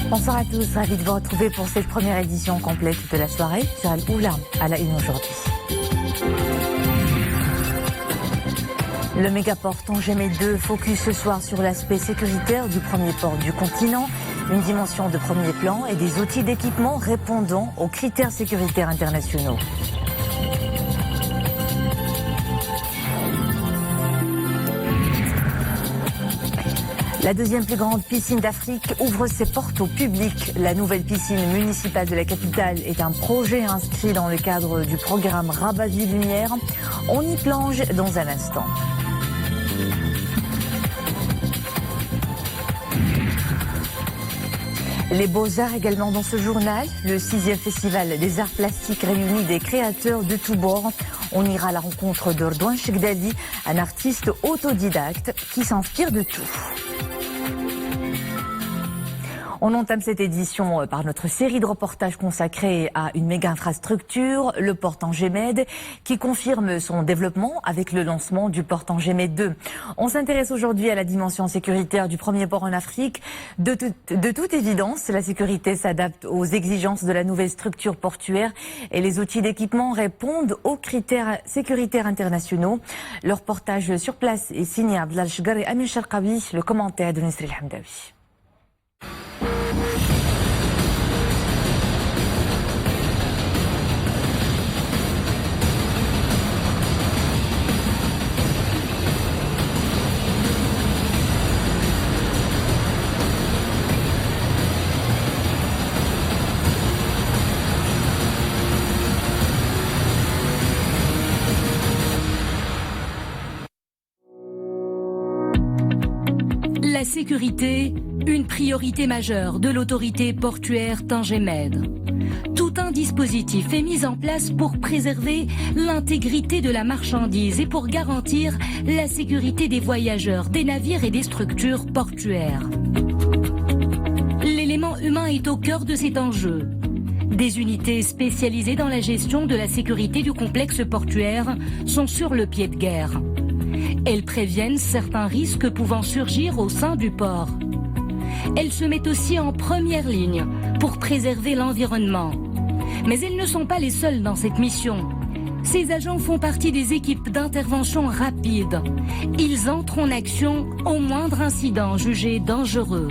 Bonsoir à tous, ravi de vous retrouver pour cette première édition complète de la soirée. Gérald Oula à la une aujourd'hui. Le mégaport Tanger-Med 2 focus ce soir sur l'aspect sécuritaire du premier port du continent, une dimension de premier plan et des outils d'équipement répondant aux critères sécuritaires internationaux. La deuxième plus grande piscine d'Afrique ouvre ses portes au public. La nouvelle piscine municipale de la capitale est un projet inscrit dans le cadre du programme Rabat Vie Lumière. On y plonge dans un instant. Les Beaux-Arts également dans ce journal. Le 6e festival des arts plastiques réunit des créateurs de tous bords. On ira à la rencontre de Redouane Chekdali, un artiste autodidacte qui s'inspire de tout. On entame cette édition par notre série de reportages consacrés à une méga infrastructure, le port Tanger-Med, qui confirme son développement avec le lancement du port Tanger-Med 2. On s'intéresse aujourd'hui à la dimension sécuritaire du premier port en Afrique. De toute évidence, la sécurité s'adapte aux exigences de la nouvelle structure portuaire et les outils d'équipement répondent aux critères sécuritaires internationaux. Le reportage sur place est signé Abdelal Chgar et Amin Sharqawi, le commentaire de Nesri El-Hamdawi. La sécurité, une priorité majeure de l'autorité portuaire Tanger-Med. Tout un dispositif est mis en place pour préserver l'intégrité de la marchandise et pour garantir la sécurité des voyageurs, des navires et des structures portuaires. L'élément humain est au cœur de cet enjeu. Des unités spécialisées dans la gestion de la sécurité du complexe portuaire sont sur le pied de guerre. Elles préviennent certains risques pouvant surgir au sein du port. Elles se mettent aussi en première ligne pour préserver l'environnement. Mais elles ne sont pas les seules dans cette mission. Ces agents font partie des équipes d'intervention rapide. Ils entrent en action au moindre incident jugé dangereux.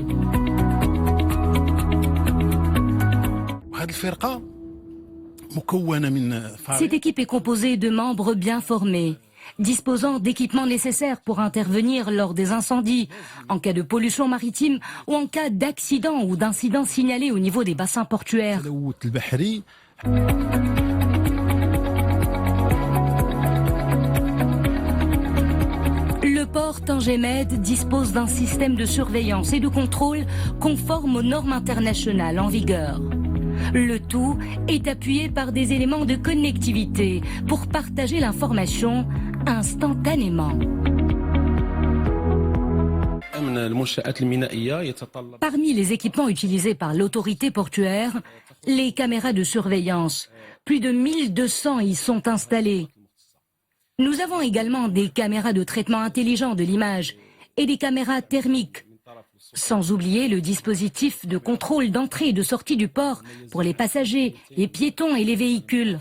Cette équipe est composée de membres bien formés, disposant d'équipements nécessaires pour intervenir lors des incendies, en cas de pollution maritime ou en cas d'accident ou d'incident signalé au niveau des bassins portuaires. Le port Tanger-Med dispose d'un système de surveillance et de contrôle conforme aux normes internationales en vigueur. Le tout est appuyé par des éléments de connectivité pour partager l'information instantanément. Parmi les équipements utilisés par l'autorité portuaire, les caméras de surveillance. Plus de 1200 y sont installées. Nous avons également des caméras de traitement intelligent de l'image et des caméras thermiques. Sans oublier le dispositif de contrôle d'entrée et de sortie du port pour les passagers, les piétons et les véhicules.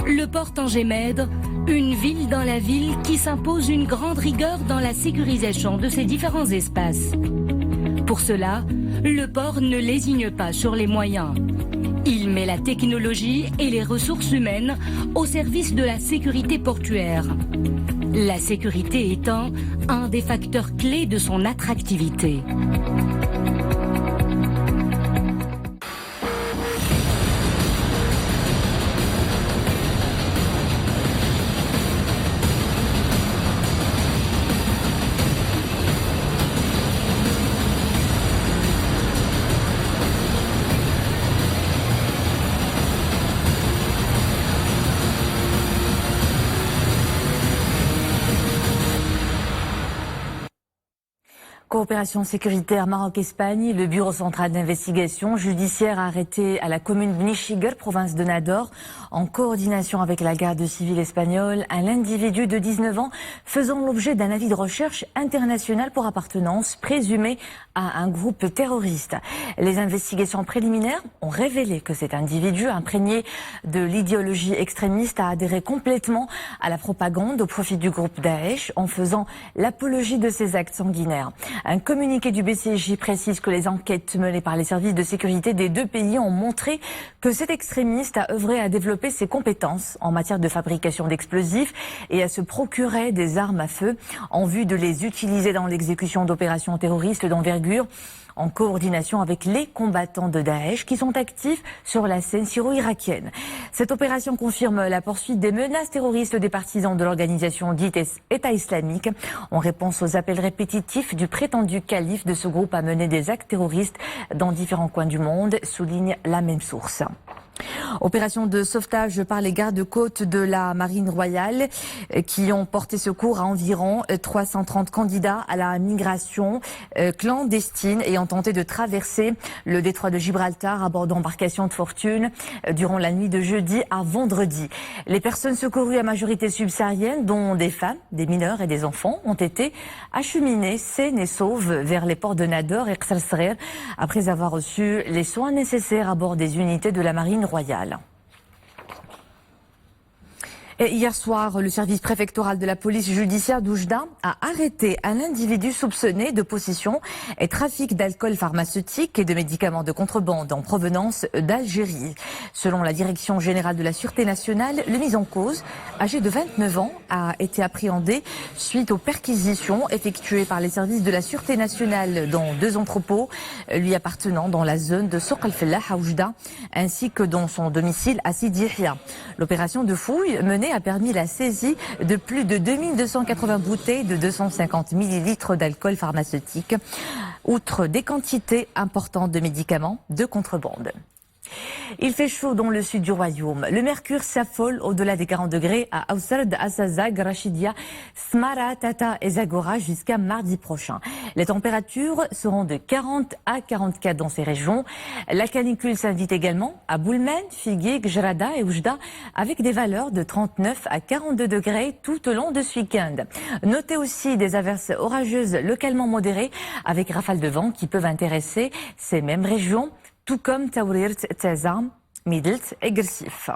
Le port Tanger-Med, une ville dans la ville qui s'impose une grande rigueur dans la sécurisation de ses différents espaces. Pour cela, le port ne lésigne pas sur les moyens. Il met la technologie et les ressources humaines au service de la sécurité portuaire. La sécurité étant un des facteurs clés de son attractivité. Coopération sécuritaire Maroc-Espagne, le Bureau central d'investigation judiciaire a arrêté à la commune de Nichiger, province de Nador, en coordination avec la garde civile espagnole, un individu de 19 ans faisant l'objet d'un avis de recherche international pour appartenance présumée à un groupe terroriste. Les investigations préliminaires ont révélé que cet individu, imprégné de l'idéologie extrémiste, a adhéré complètement à la propagande au profit du groupe Daesh en faisant l'apologie de ses actes sanguinaires. Un communiqué du BCJ précise que les enquêtes menées par les services de sécurité des deux pays ont montré que cet extrémiste a œuvré à développer ses compétences en matière de fabrication d'explosifs et à se procurer des armes à feu en vue de les utiliser dans l'exécution d'opérations terroristes d'envergure en coordination avec les combattants de Daesh qui sont actifs sur la scène syro-irakienne. Cette opération confirme la poursuite des menaces terroristes des partisans de l'organisation dite État islamique en réponse aux appels répétitifs du prétendu calife de ce groupe à mener des actes terroristes dans différents coins du monde, souligne la même source. Opération de sauvetage par les gardes-côtes de la Marine royale qui ont porté secours à environ 330 candidats à la migration clandestine ayant tenté de traverser le détroit de Gibraltar à bord d'embarcations de fortune durant la nuit de jeudi à vendredi. Les personnes secourues à majorité subsaharienne, dont des femmes, des mineurs et des enfants, ont été acheminées saines et sauves vers les ports de Nador et Qsar Saghir après avoir reçu les soins nécessaires à bord des unités de la Marine royale. Et hier soir, le service préfectoral de la police judiciaire d'Oujda a arrêté un individu soupçonné de possession et trafic d'alcool pharmaceutique et de médicaments de contrebande en provenance d'Algérie. Selon la Direction générale de la Sûreté nationale, le mis en cause, âgé de 29 ans, a été appréhendé suite aux perquisitions effectuées par les services de la Sûreté nationale dans 2 entrepôts lui appartenant dans la zone de Souk al-Fellah à Oujda, ainsi que dans son domicile à Sidi Yahia. L'opération de fouille menée a permis la saisie de plus de 2280 bouteilles de 250 millilitres d'alcool pharmaceutique, outre des quantités importantes de médicaments de contrebande. Il fait chaud dans le sud du royaume. Le mercure s'affole au-delà des 40 degrés à Awsard, Assazag, Rachidia, Smara, Tata et Zagora jusqu'à mardi prochain. Les températures seront de 40 à 44 dans ces régions. La canicule s'invite également à Boulmen, Figuig, Jrada et Oujda avec des valeurs de 39 à 42 degrés tout au long de ce week-end. Notez aussi des averses orageuses localement modérées avec rafales de vent qui peuvent intéresser ces mêmes régions, tout comme Taourir, Teza, Midelt et Gersif.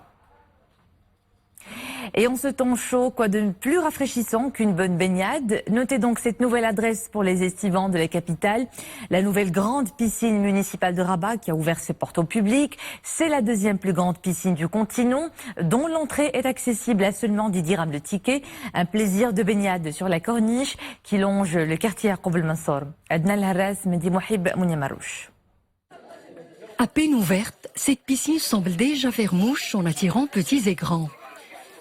Et en ce temps chaud, quoi de plus rafraîchissant qu'une bonne baignade? Notez donc cette nouvelle adresse pour les estivants de la capitale. La nouvelle grande piscine municipale de Rabat qui a ouvert ses portes au public. C'est la 2e plus grande piscine du continent, dont l'entrée est accessible à seulement 10 dirhams de ticket. Un plaisir de baignade sur la corniche qui longe le quartier Yaqoub El Mansour. Adna El Harras, Mehdi Mouhib, Mounia Marouche. À peine ouverte, cette piscine semble déjà faire mouche en attirant petits et grands.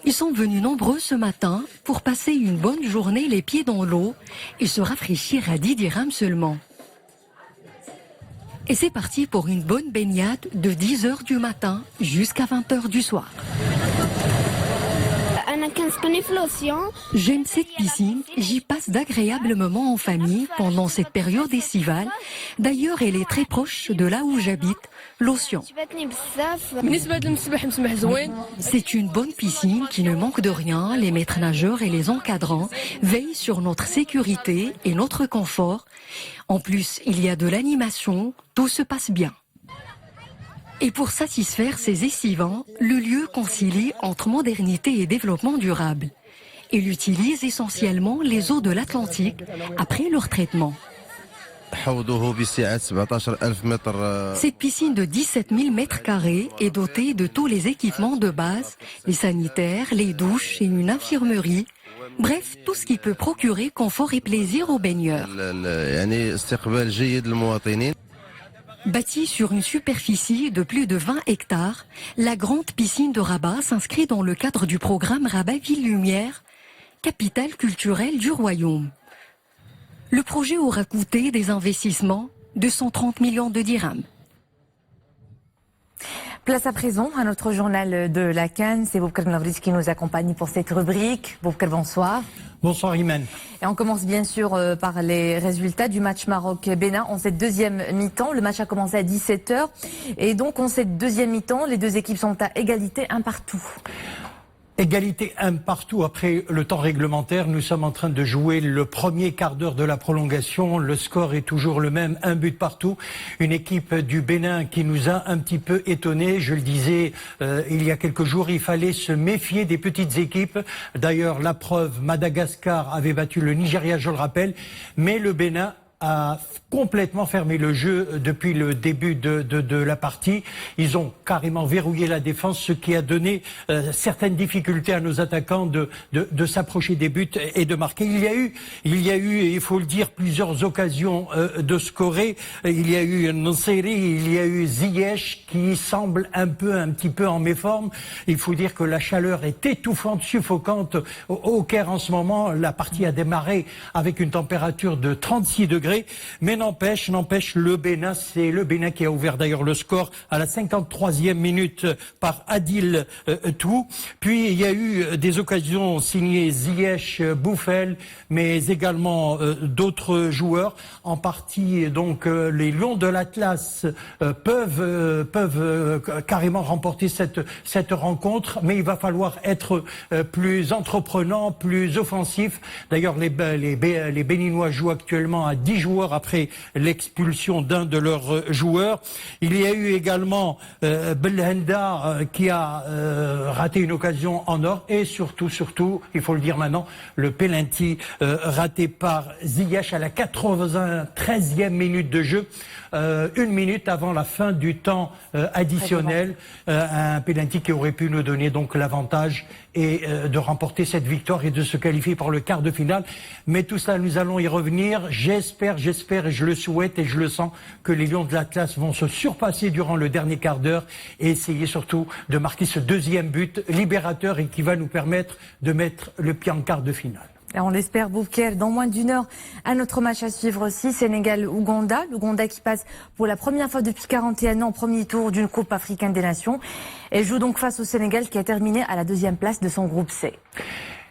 Ils sont venus nombreux ce matin pour passer une bonne journée les pieds dans l'eau et se rafraîchir à 10 dirhams seulement. Et c'est parti pour une bonne baignade de 10h du matin jusqu'à 20h du soir. J'aime cette piscine, j'y passe d'agréables moments en famille pendant cette période estivale. D'ailleurs, elle est très proche de là où j'habite, l'océan. C'est une bonne piscine qui ne manque de rien. Les maîtres nageurs et les encadrants veillent sur notre sécurité et notre confort. En plus, il y a de l'animation, tout se passe bien. Et pour satisfaire ces estivants, le lieu concilie entre modernité et développement durable. Il utilise essentiellement les eaux de l'Atlantique après leur traitement. Cette piscine de 17 000 mètres carrés est dotée de tous les équipements de base, les sanitaires, les douches et une infirmerie. Bref, tout ce qui peut procurer confort et plaisir aux baigneurs. Bâtie sur une superficie de plus de 20 hectares, la grande piscine de Rabat s'inscrit dans le cadre du programme Rabat Ville Lumière, capitale culturelle du royaume. Le projet aura coûté des investissements de 130 millions de dirhams. Place à présent à notre journal de la Cannes. C'est Boubkar Navris qui nous accompagne pour cette rubrique. Boubkar, bonsoir. Bonsoir Imen. Et on commence bien sûr par les résultats du match Maroc-Bénin en cette deuxième mi-temps. Le match a commencé à 17h et donc en cette deuxième mi-temps, les deux équipes sont à égalité, un partout. Égalité un partout après le temps réglementaire. Nous sommes en train de jouer le premier quart d'heure de la prolongation. Le score est toujours le même, un but partout. Une équipe du Bénin qui nous a un petit peu étonnés. Je le disais il y a quelques jours, il fallait se méfier des petites équipes. D'ailleurs, la preuve, Madagascar avait battu le Nigeria, je le rappelle. Mais le Bénin a complètement fermé le jeu depuis le début de la partie. Ils ont carrément verrouillé la défense, ce qui a donné certaines difficultés à nos attaquants de s'approcher des buts et de marquer. Il y a eu, il faut le dire, plusieurs occasions de scorer. Il y a eu Nseri, il y a eu Ziyech qui semble un petit peu en méforme. Il faut dire que la chaleur est étouffante, suffocante au Caire en ce moment. La partie a démarré avec une température de 36 degrés. Mais n'empêche, le Bénin, c'est le Bénin qui a ouvert d'ailleurs le score à la 53e minute par Adil Tou. Puis il y a eu des occasions signées Ziyech, Bouffel, mais également d'autres joueurs. En partie, donc, les Lions de l'Atlas peuvent carrément remporter cette rencontre, mais il va falloir être plus entreprenant, plus offensif. D'ailleurs, les Béninois jouent actuellement à 10 joueurs après l'expulsion d'un de leurs joueurs. Il y a eu également Belhenda qui a raté une occasion en or et surtout, il faut le dire maintenant, le penalty raté par Ziyech à la 93e minute de jeu, une minute avant la fin du temps additionnel, un penalty qui aurait pu nous donner donc l'avantage et de remporter cette victoire et de se qualifier pour le quart de finale. Mais tout ça, nous allons y revenir. J'espère et je le souhaite et je le sens que les Lions de l'Atlas vont se surpasser durant le dernier quart d'heure et essayer surtout de marquer ce deuxième but libérateur et qui va nous permettre de mettre le pied en quart de finale. Et on l'espère, Bouker. Dans moins d'une heure, un autre match à suivre aussi, Sénégal-Ouganda. L'Ouganda qui passe pour la première fois depuis 41 ans au premier tour d'une Coupe africaine des Nations. Elle joue donc face au Sénégal qui a terminé à la deuxième place de son groupe C.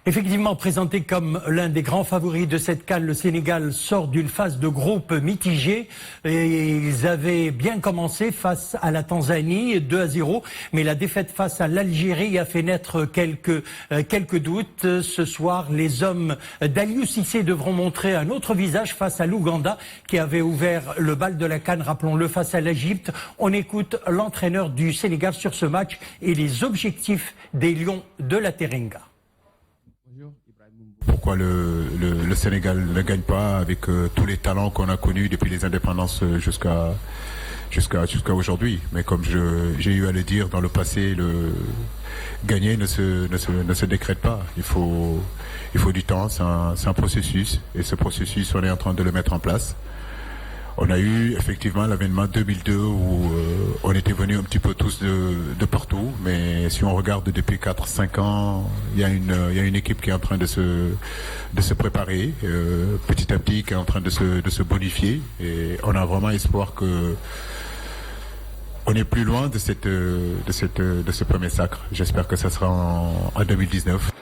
Effectivement, présenté comme l'un des grands favoris de cette CAN, le Sénégal sort d'une phase de groupe mitigée. Et ils avaient bien commencé face à la Tanzanie, 2-0, mais la défaite face à l'Algérie a fait naître quelques doutes. Ce soir, les hommes d'Aliou Cissé devront montrer un autre visage face à l'Ouganda, qui avait ouvert le bal de la CAN, rappelons-le, face à l'Égypte. On écoute l'entraîneur du Sénégal sur ce match et les objectifs des Lions de la Teranga. Pourquoi le Sénégal ne gagne pas avec tous les talents qu'on a connus depuis les indépendances jusqu'à aujourd'hui. Mais comme j'ai eu à le dire dans le passé, le gagner ne se décrète pas. Il faut du temps, c'est un processus et ce processus, on est en train de le mettre en place. On a eu effectivement l'avènement 2002 où on était venus un petit peu tous de partout, mais si on regarde depuis 4-5 ans, il y a une équipe qui est en train de se préparer petit à petit, qui est en train de se bonifier, et on a vraiment espoir que on est plus loin de ce premier sacre. J'espère que ça sera en 2019.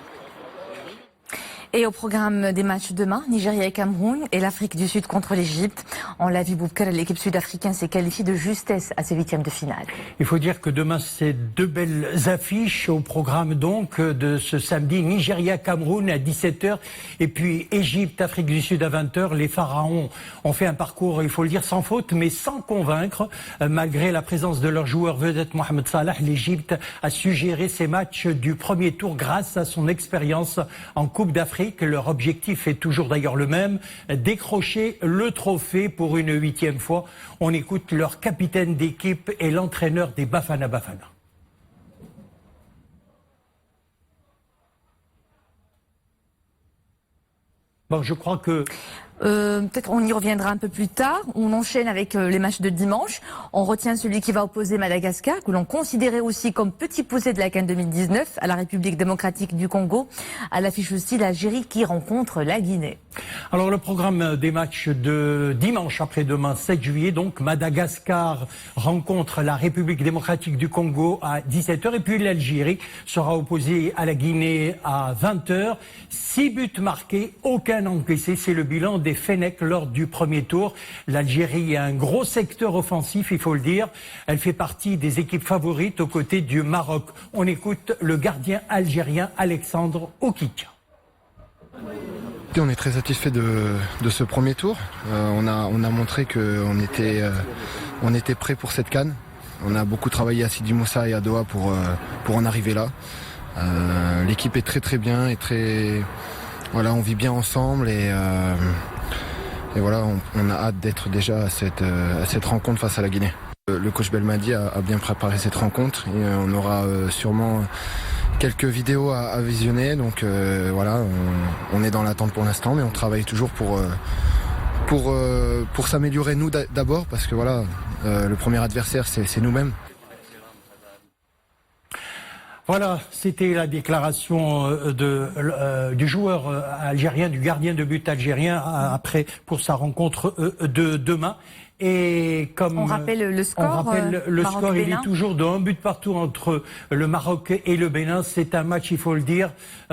Et au programme des matchs demain, Nigeria et Cameroun et l'Afrique du Sud contre l'Égypte. On l'a vu, Boubkar, l'équipe sud-africaine s'est qualifiée de justesse à ses huitièmes de finale. Il faut dire que demain, c'est deux belles affiches au programme donc de ce samedi. Nigeria-Cameroun à 17h et puis Égypte-Afrique du Sud à 20h. Les Pharaons ont fait un parcours, il faut le dire, sans faute, mais sans convaincre. Malgré la présence de leur joueur vedette Mohamed Salah, l'Égypte a su gérer ses matchs du premier tour grâce à son expérience en Coupe d'Afrique. Leur objectif est toujours d'ailleurs le même, décrocher le trophée pour une 8e fois. On écoute leur capitaine d'équipe et l'entraîneur des Bafana Bafana. Bon, je crois que Peut-être on y reviendra un peu plus tard. On enchaîne avec les matchs de dimanche. On retient celui qui va opposer Madagascar, que l'on considérait aussi comme petit poussé de la CAN 2019, à la République démocratique du Congo. À l'affiche aussi l'Algérie qui rencontre la Guinée. Alors le programme des matchs de dimanche après-demain, 7 juillet, donc Madagascar rencontre la République démocratique du Congo à 17h et puis l'Algérie sera opposée à la Guinée à 20h. 6 buts marqués, aucun encaissé, c'est le bilan des Fennecs lors du premier tour. L'Algérie a un gros secteur offensif, il faut le dire. Elle fait partie des équipes favorites aux côtés du Maroc. On écoute le gardien algérien Alexandre Okik. On est très satisfait de ce premier tour. On a montré qu'on était prêt pour cette CAN. On a beaucoup travaillé à Sidi Moussa et à Doha pour en arriver là. L'équipe est très très bien et voilà, on vit bien ensemble et voilà, on a hâte d'être déjà à cette rencontre face à la Guinée. Le coach Belmadi a bien préparé cette rencontre et on aura sûrement quelques vidéos à visionner, donc voilà, on est dans l'attente pour l'instant, mais on travaille toujours pour s'améliorer nous d'abord, parce que voilà, le premier adversaire c'est nous-mêmes. Voilà, c'était la déclaration du joueur algérien, du gardien de but algérien pour sa rencontre de demain. Et comme on rappelle le score, il est toujours de 1 but partout entre le Maroc et le Bénin. C'est un match, il faut le dire,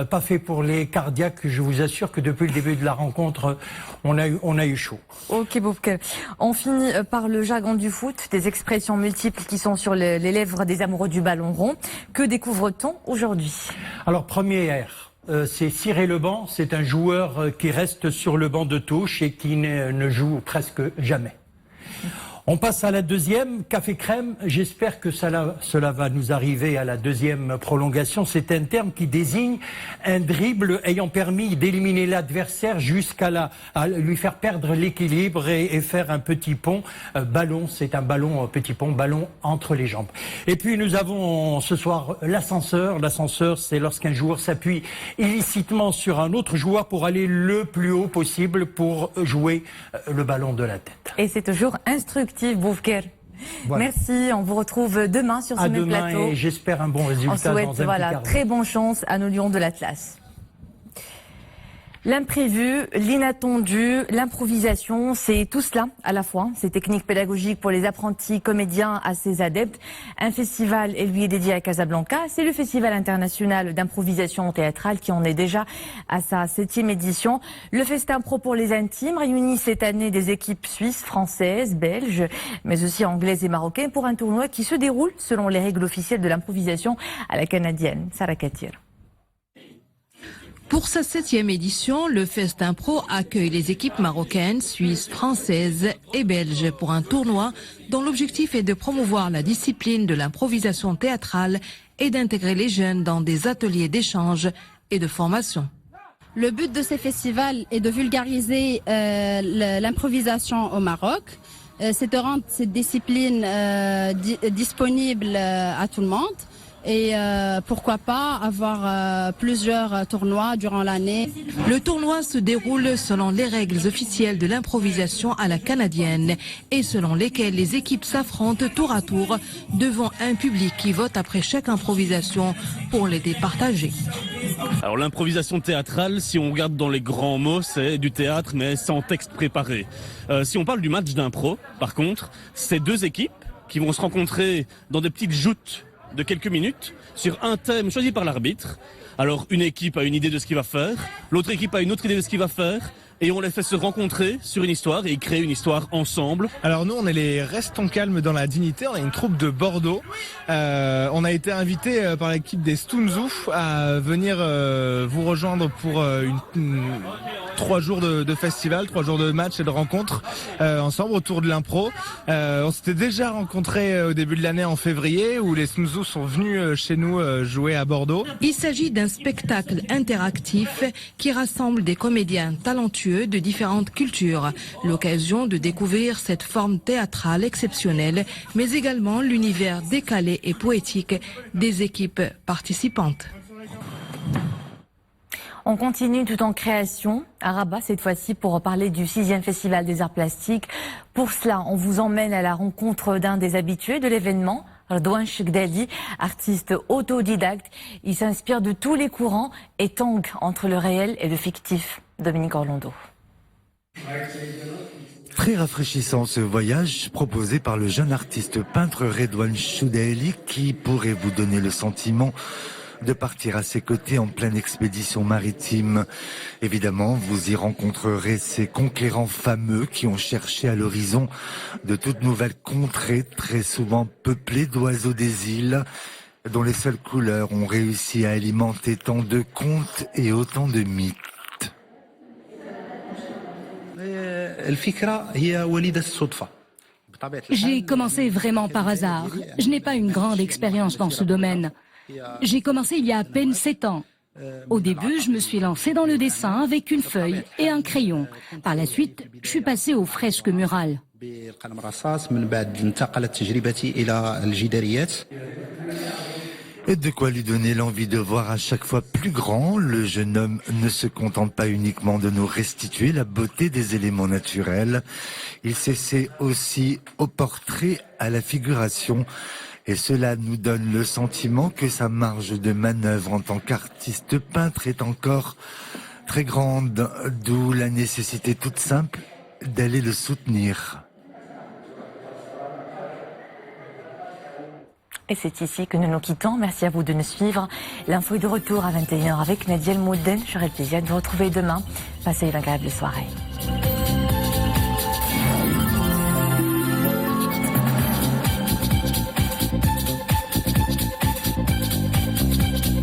pas fait pour les cardiaques. Je vous assure que depuis le début de la rencontre, on a eu chaud. Ok, Boubke. On finit par le jargon du foot, des expressions multiples qui sont sur les lèvres des amoureux du ballon rond. Que découvre-t-on aujourd'hui? Alors, première. C'est Cyril Leban, c'est un joueur qui reste sur le banc de touche et qui ne joue presque jamais. On passe à la deuxième, café crème. J'espère que cela va nous arriver à la deuxième prolongation. C'est un terme qui désigne un dribble ayant permis d'éliminer l'adversaire jusqu'à lui faire perdre l'équilibre et faire un petit pont. Ballon, c'est un ballon, petit pont, ballon entre les jambes. Et puis nous avons ce soir l'ascenseur. L'ascenseur, c'est lorsqu'un joueur s'appuie illicitement sur un autre joueur pour aller le plus haut possible pour jouer le ballon de la tête. Et c'est toujours instructif. Boufker. Voilà. Merci, on vous retrouve demain sur ce même plateau. Et j'espère un bon résultat. On souhaite dans un petit très bonne chance à nos lions de l'Atlas. L'imprévu, l'inattendu, l'improvisation, c'est tout cela à la fois. Ces techniques pédagogiques pour les apprentis comédiens à ses adeptes. Un festival est lui dédié à Casablanca. C'est le Festival international d'improvisation théâtrale qui en est déjà à sa 7e édition. Le Festin Pro pour les intimes réunit cette année des équipes suisses, françaises, belges, mais aussi anglaises et marocaines pour un tournoi qui se déroule selon les règles officielles de l'improvisation à la canadienne. Sarah Katir. Pour sa 7e édition, le Festin Pro accueille les équipes marocaines, suisses, françaises et belges pour un tournoi dont l'objectif est de promouvoir la discipline de l'improvisation théâtrale et d'intégrer les jeunes dans des ateliers d'échange et de formation. Le but de ces festivals est de vulgariser l'improvisation au Maroc, c'est de rendre cette discipline disponible à tout le monde. Et pourquoi pas avoir plusieurs tournois durant l'année. Le tournoi se déroule selon les règles officielles de l'improvisation à la canadienne et selon lesquelles les équipes s'affrontent tour à tour devant un public qui vote après chaque improvisation pour les départager. Alors l'improvisation théâtrale, si on regarde dans les grands mots, c'est du théâtre mais sans texte préparé. Si on parle du match d'impro, par contre, c'est deux équipes qui vont se rencontrer dans des petites joutes de quelques minutes sur un thème choisi par l'arbitre. Alors une équipe a une idée de ce qu'il va faire, l'autre équipe a une autre idée de ce qu'il va faire, et on les fait se rencontrer sur une histoire et créer une histoire ensemble. Alors nous on est les Restons calmes dans la dignité, on a une troupe de Bordeaux. On a été invité par l'équipe des Stunzu à venir vous rejoindre pour 3 jours de festival, 3 jours de match et de rencontres ensemble autour de l'impro. On s'était déjà rencontrés au début de l'année en février où les Stunzu sont venus chez nous jouer à Bordeaux. Il s'agit d'un spectacle interactif qui rassemble des comédiens talentueux de différentes cultures. L'occasion de découvrir cette forme théâtrale exceptionnelle, mais également l'univers décalé et poétique des équipes participantes. On continue tout en création à Rabat cette fois-ci pour parler du 6e Festival des Arts Plastiques. Pour cela, on vous emmène à la rencontre d'un des habitués de l'événement, Redouane Chekdali, artiste autodidacte. Il s'inspire de tous les courants et tangue entre le réel et le fictif. Dominique Orlando. Très rafraîchissant ce voyage proposé par le jeune artiste peintre Redouane Chekdali qui pourrait vous donner le sentiment de partir à ses côtés en pleine expédition maritime. Évidemment, vous y rencontrerez ces conquérants fameux qui ont cherché à l'horizon de toutes nouvelles contrées, très souvent peuplées d'oiseaux des îles, dont les seules couleurs ont réussi à alimenter tant de contes et autant de mythes. J'ai commencé vraiment par hasard. Je n'ai pas une grande expérience dans ce domaine. J'ai commencé il y a à peine 7 ans. Au début, je me suis lancé dans le dessin avec une feuille et un crayon. Par la suite, je suis passé aux fresques murales. Et de quoi lui donner l'envie de voir à chaque fois plus grand. Le jeune homme ne se contente pas uniquement de nous restituer la beauté des éléments naturels. Il s'essaie aussi au portrait, à la figuration. Et cela nous donne le sentiment que sa marge de manœuvre en tant qu'artiste peintre est encore très grande. D'où la nécessité toute simple d'aller le soutenir. Et c'est ici que nous nous quittons. Merci à vous de nous suivre. L'info est de retour à 21h avec Nadia El Mouden. J'aurai le plaisir de vous retrouver demain. Passez une agréable soirée.